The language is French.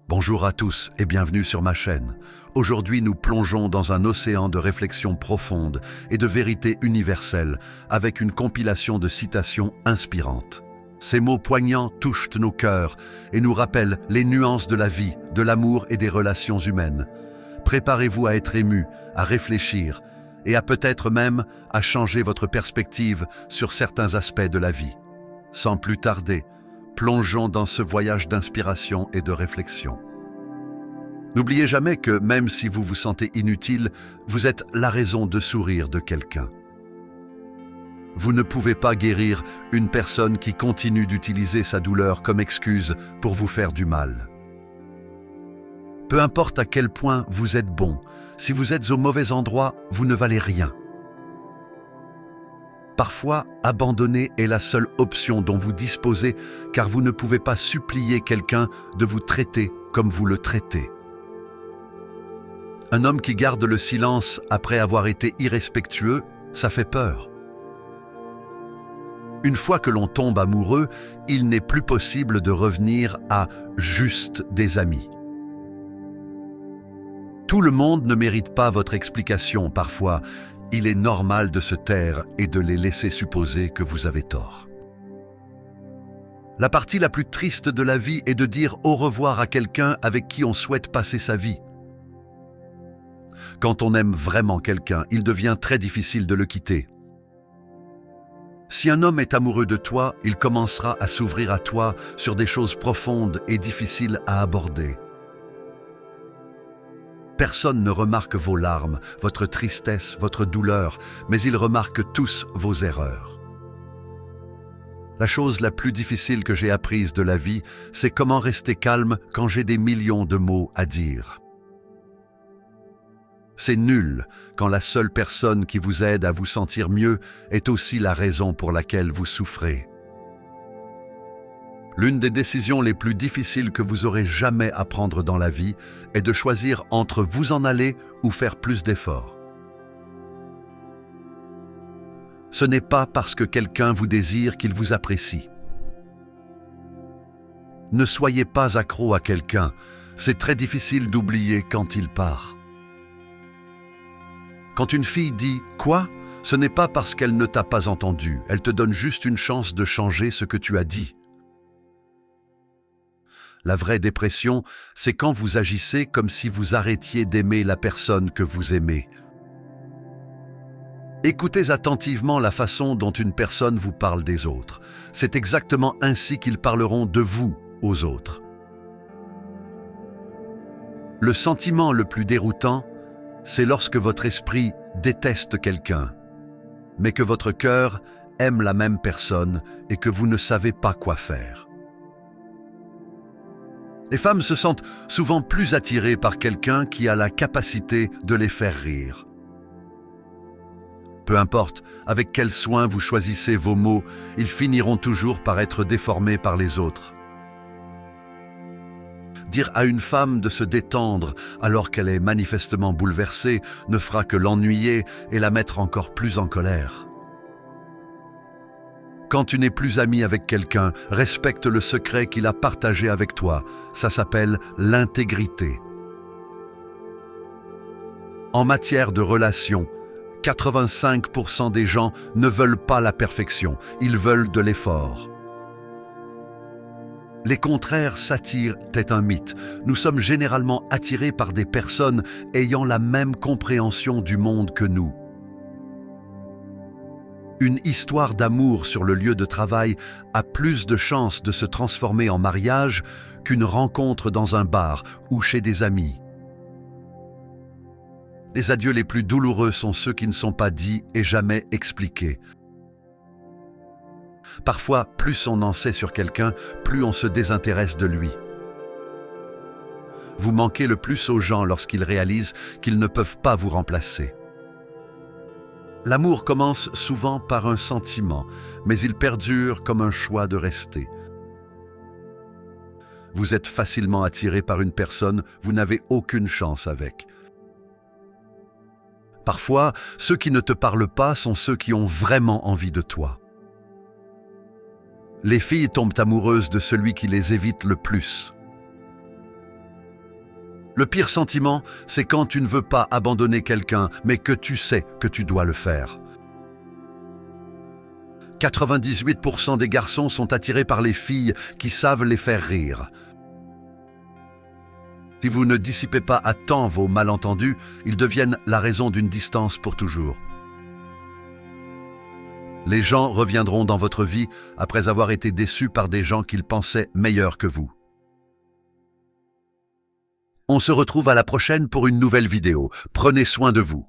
Bonjour à tous et bienvenue sur ma chaîne. Aujourd'hui, nous plongeons dans un océan de réflexions profondes et de vérités universelles avec une compilation de citations inspirantes. Ces mots poignants touchent nos cœurs et nous rappellent les nuances de la vie, de l'amour et des relations humaines. Préparez-vous à être ému, à réfléchir et à peut-être même à changer votre perspective sur certains aspects de la vie. Sans plus tarder, plongeons dans ce voyage d'inspiration et de réflexion. N'oubliez jamais que même si vous vous sentez inutile, vous êtes la raison de sourire de quelqu'un. Vous ne pouvez pas guérir une personne qui continue d'utiliser sa douleur comme excuse pour vous faire du mal. Peu importe à quel point vous êtes bon, si vous êtes au mauvais endroit, vous ne valez rien. Parfois, abandonner est la seule option dont vous disposez car vous ne pouvez pas supplier quelqu'un de vous traiter comme vous le traitez. Un homme qui garde le silence après avoir été irrespectueux, ça fait peur. Une fois que l'on tombe amoureux, il n'est plus possible de revenir à juste des amis. Tout le monde ne mérite pas votre explication parfois. Il est normal de se taire et de les laisser supposer que vous avez tort. La partie la plus triste de la vie est de dire au revoir à quelqu'un avec qui on souhaite passer sa vie. Quand on aime vraiment quelqu'un, il devient très difficile de le quitter. Si un homme est amoureux de toi, il commencera à s'ouvrir à toi sur des choses profondes et difficiles à aborder. Personne ne remarque vos larmes, votre tristesse, votre douleur, mais ils remarquent tous vos erreurs. La chose la plus difficile que j'ai apprise de la vie, c'est comment rester calme quand j'ai des millions de mots à dire. C'est nul quand la seule personne qui vous aide à vous sentir mieux est aussi la raison pour laquelle vous souffrez. L'une des décisions les plus difficiles que vous aurez jamais à prendre dans la vie est de choisir entre vous en aller ou faire plus d'efforts. Ce n'est pas parce que quelqu'un vous désire qu'il vous apprécie. Ne soyez pas accro à quelqu'un, c'est très difficile d'oublier quand il part. Quand une fille dit « Quoi ?» ce n'est pas parce qu'elle ne t'a pas entendu, elle te donne juste une chance de changer ce que tu as dit. La vraie dépression, c'est quand vous agissez comme si vous arrêtiez d'aimer la personne que vous aimez. Écoutez attentivement la façon dont une personne vous parle des autres. C'est exactement ainsi qu'ils parleront de vous aux autres. Le sentiment le plus déroutant, c'est lorsque votre esprit déteste quelqu'un, mais que votre cœur aime la même personne et que vous ne savez pas quoi faire. Les femmes se sentent souvent plus attirées par quelqu'un qui a la capacité de les faire rire. Peu importe avec quel soin vous choisissez vos mots, ils finiront toujours par être déformés par les autres. Dire à une femme de se détendre alors qu'elle est manifestement bouleversée ne fera que l'ennuyer et la mettre encore plus en colère. Quand tu n'es plus ami avec quelqu'un, respecte le secret qu'il a partagé avec toi. Ça s'appelle l'intégrité. En matière de relations, 85% des gens ne veulent pas la perfection, ils veulent de l'effort. Les contraires s'attirent est un mythe. Nous sommes généralement attirés par des personnes ayant la même compréhension du monde que nous. Une histoire d'amour sur le lieu de travail a plus de chances de se transformer en mariage qu'une rencontre dans un bar ou chez des amis. Les adieux les plus douloureux sont ceux qui ne sont pas dits et jamais expliqués. Parfois, plus on en sait sur quelqu'un, plus on se désintéresse de lui. Vous manquez le plus aux gens lorsqu'ils réalisent qu'ils ne peuvent pas vous remplacer. L'amour commence souvent par un sentiment, mais il perdure comme un choix de rester. Vous êtes facilement attiré par une personne, vous n'avez aucune chance avec. Parfois, ceux qui ne te parlent pas sont ceux qui ont vraiment envie de toi. Les filles tombent amoureuses de celui qui les évite le plus. Le pire sentiment, c'est quand tu ne veux pas abandonner quelqu'un, mais que tu sais que tu dois le faire. 98% des garçons sont attirés par les filles qui savent les faire rire. Si vous ne dissipez pas à temps vos malentendus, ils deviennent la raison d'une distance pour toujours. Les gens reviendront dans votre vie après avoir été déçus par des gens qu'ils pensaient meilleurs que vous. On se retrouve à la prochaine pour une nouvelle vidéo. Prenez soin de vous.